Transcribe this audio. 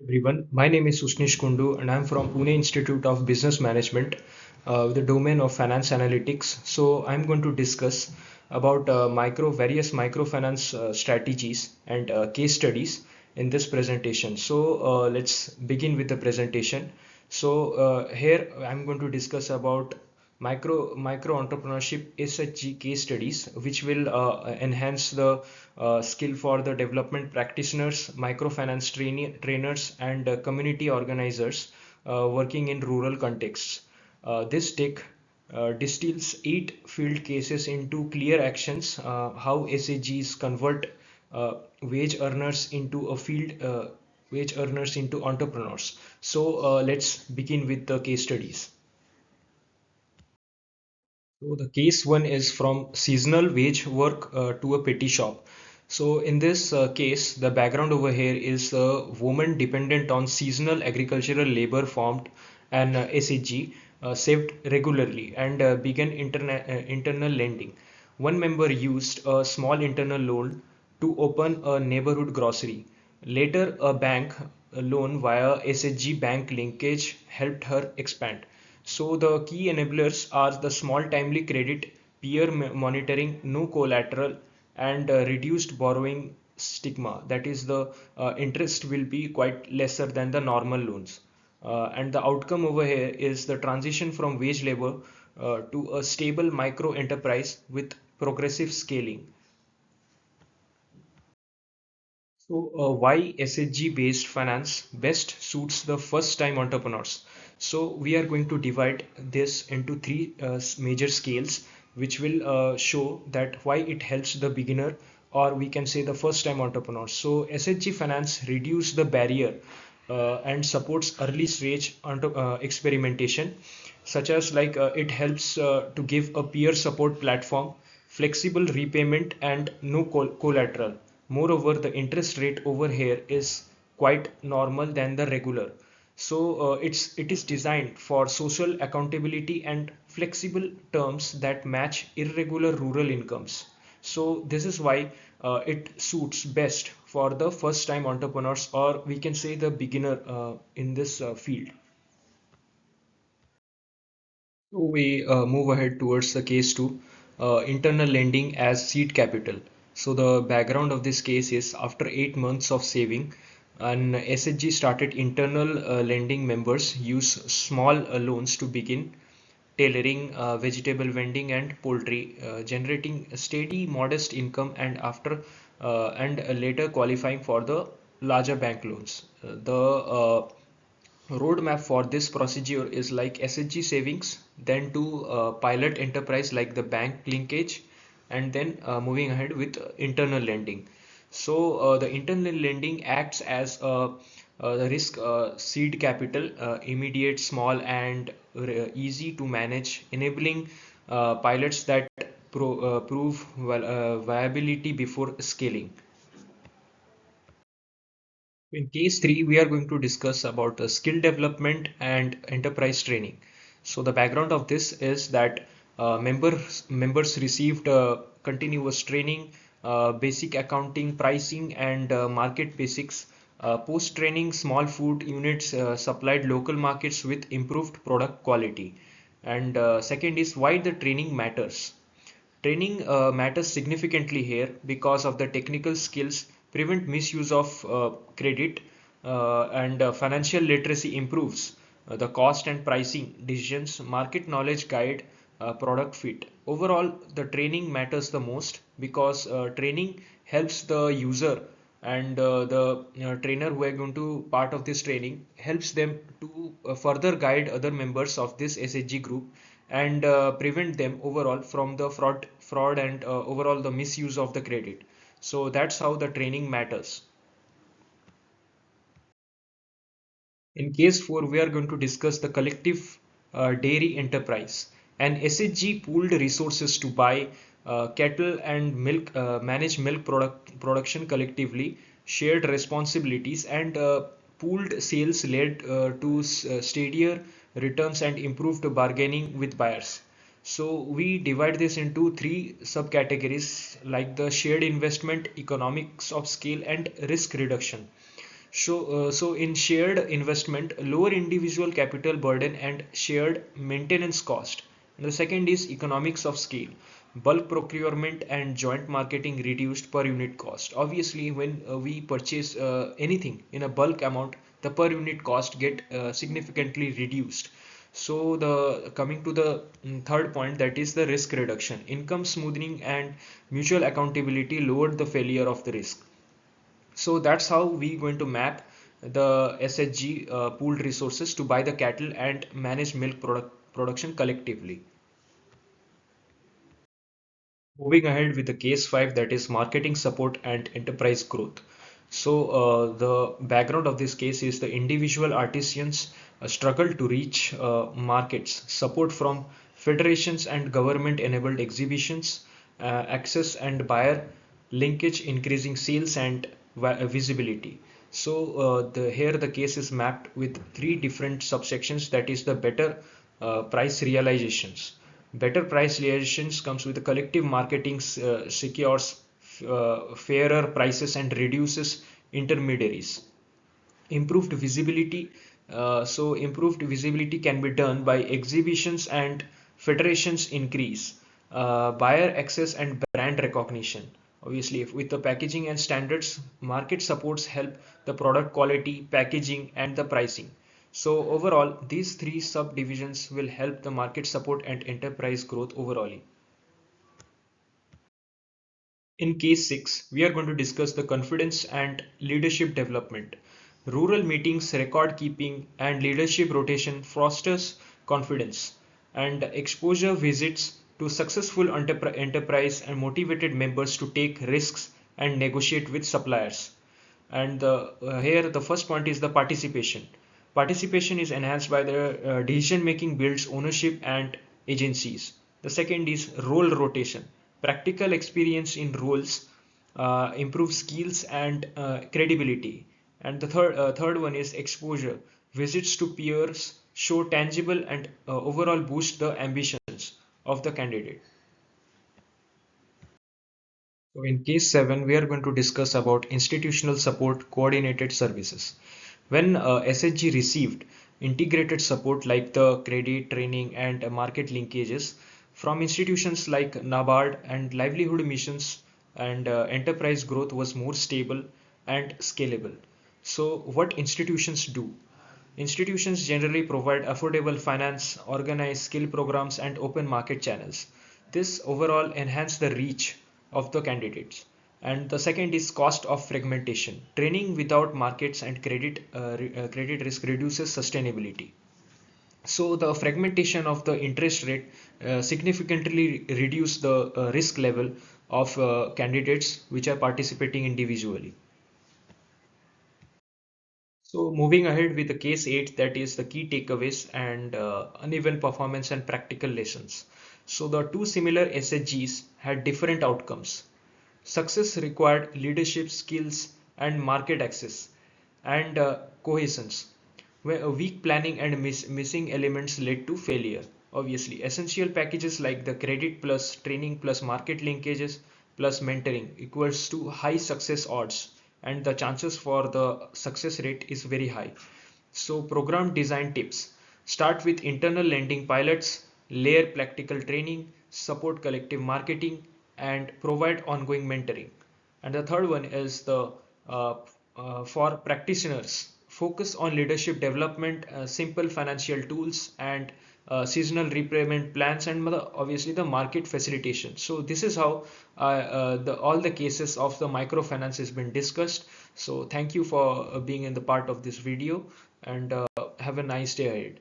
Everyone. My name is Susnesh Kundu and I'm from Pune Institute of Business Management with the domain of finance analytics. So I'm going to discuss about various microfinance strategies and case studies in this presentation. So let's begin with the presentation. So here I'm going to discuss about micro entrepreneurship SHG case studies, which will enhance the skill for the development practitioners, microfinance trainers, and community organizers working in rural contexts. This deck distills eight field cases into clear actions, how SHGs convert wage earners into wage earners into entrepreneurs. So let's begin with the case studies. So the case one is from seasonal wage work to a petty shop. So in this case, the background over here is a woman dependent on seasonal agricultural labor formed an SHG, saved regularly and began internal lending. One member used a small internal loan to open a neighborhood grocery. Later, a bank loan via SHG bank linkage helped her expand. So the key enablers are the small timely credit, peer monitoring, no collateral, and reduced borrowing stigma. That is, the interest will be quite lesser than the normal loans. And the outcome over here is the transition from wage labor to a stable micro enterprise with progressive scaling. So, why SHG based finance best suits the first time entrepreneurs? So, we are going to divide this into three major scales, which will show that why it helps the beginner, or we can say the first time entrepreneurs. So, SHG finance reduce the barrier and supports early stage experimentation, such as like it helps to give a peer support platform, flexible repayment, and no collateral. Moreover, the interest rate over here is quite normal than the regular. So it is designed for social accountability and flexible terms that match irregular rural incomes. So this is why it suits best for the first time entrepreneurs, or we can say the beginner in this field. So we move ahead towards the case two, internal lending as seed capital. So the background of this case is after 8 months of saving, an SHG started internal lending. Members use small loans to begin tailoring, vegetable vending, and poultry, generating a steady, modest income, and later qualifying for the larger bank loans. The roadmap for this procedure is like SHG savings, then to pilot enterprise like the bank linkage, and then moving ahead with internal lending. So the internal lending acts as a risk seed capital, immediate, small, and easy to manage, enabling pilots that prove viability before scaling. In case 3, we are going to discuss about skill development and enterprise training. So the background of this is that members received continuous training, basic accounting, pricing, and market basics. Post training, small food units supplied local markets with improved product quality. And second is why the training matters. Training matters significantly here because of the technical skills, prevent misuse of credit, and financial literacy improves the cost and pricing decisions, market knowledge guide, product fit. Overall, the training matters the most because training helps the user, and the trainer who are going to part of this training helps them to further guide other members of this SHG group and prevent them overall from the fraud and overall the misuse of the credit. So that's how the training matters. In case 4, we are going to discuss the collective dairy enterprise. An SHG pooled resources to buy cattle and milk, manage production collectively, shared responsibilities, and pooled sales led to steadier returns and improved bargaining with buyers. So we divide this into three subcategories like the shared investment, economics of scale, and risk reduction. So in shared investment, lower individual capital burden and shared maintenance cost. And the second is economics of scale. Bulk procurement and joint marketing reduced per unit cost. Obviously, when we purchase anything in a bulk amount, the per unit cost get significantly reduced. So the coming to the third point, that is the risk reduction. Income smoothing and mutual accountability lowered the failure of the risk. So that's how we going to map the SHG pooled resources to buy the cattle and manage milk production collectively. Moving ahead with the case 5, that is marketing support and enterprise growth. So the background of this case is the individual artisans struggle to reach markets, support from federations and government enabled exhibitions, access and buyer linkage, increasing sales and visibility. So here the case is mapped with three different subsections, that is the better price realizations. Better price realizations comes with the collective marketing secures fairer prices and reduces intermediaries. Improved visibility. So improved visibility can be done by exhibitions and federations increase, buyer access and brand recognition. Obviously, if with the packaging and standards, market supports help the product quality, packaging, and the pricing. So overall, these three subdivisions will help the market support and enterprise growth overall. In case 6, we are going to discuss the confidence and leadership development. Rural meetings, record keeping, and leadership rotation fosters confidence, and exposure visits to successful enterprise and motivated members to take risks and negotiate with suppliers. And here the first point is the participation. Participation is enhanced by the decision making builds ownership and agencies. The second is role rotation. Practical experience in roles improve skills and credibility. And the third one is exposure. Visits to peers show tangible and overall boost the ambitions of the candidate. So in case 7, we are going to discuss about institutional support coordinated services. When SHG received integrated support like the credit, training, and market linkages from institutions like NABARD and livelihood missions, and enterprise growth was more stable and scalable. So what institutions do? Institutions generally provide affordable finance, organized skill programs, and open market channels. This overall enhance the reach of the candidates. And the second is cost of fragmentation. Training without markets and credit risk reduces sustainability. So the fragmentation of the interest rate significantly reduce the risk level of candidates which are participating individually. So moving ahead with the case 8, that is the key takeaways and uneven performance and practical lessons. So the two similar SHGs had different outcomes. Success required leadership skills and market access and cohesence, where a weak planning and missing elements led to failure. Obviously, essential packages like the credit plus training plus market linkages plus mentoring equals to high success odds, and the chances for the success rate is very high. So program design tips: start with internal lending pilots, layer practical training, support collective marketing, and provide ongoing mentoring. And the third one is the uh, for practitioners, focus on leadership development, simple financial tools, and seasonal repayment plans, and obviously the market facilitation. So this is how all the cases of the microfinance has been discussed. So thank you for being in the part of this video, and have a nice day ahead.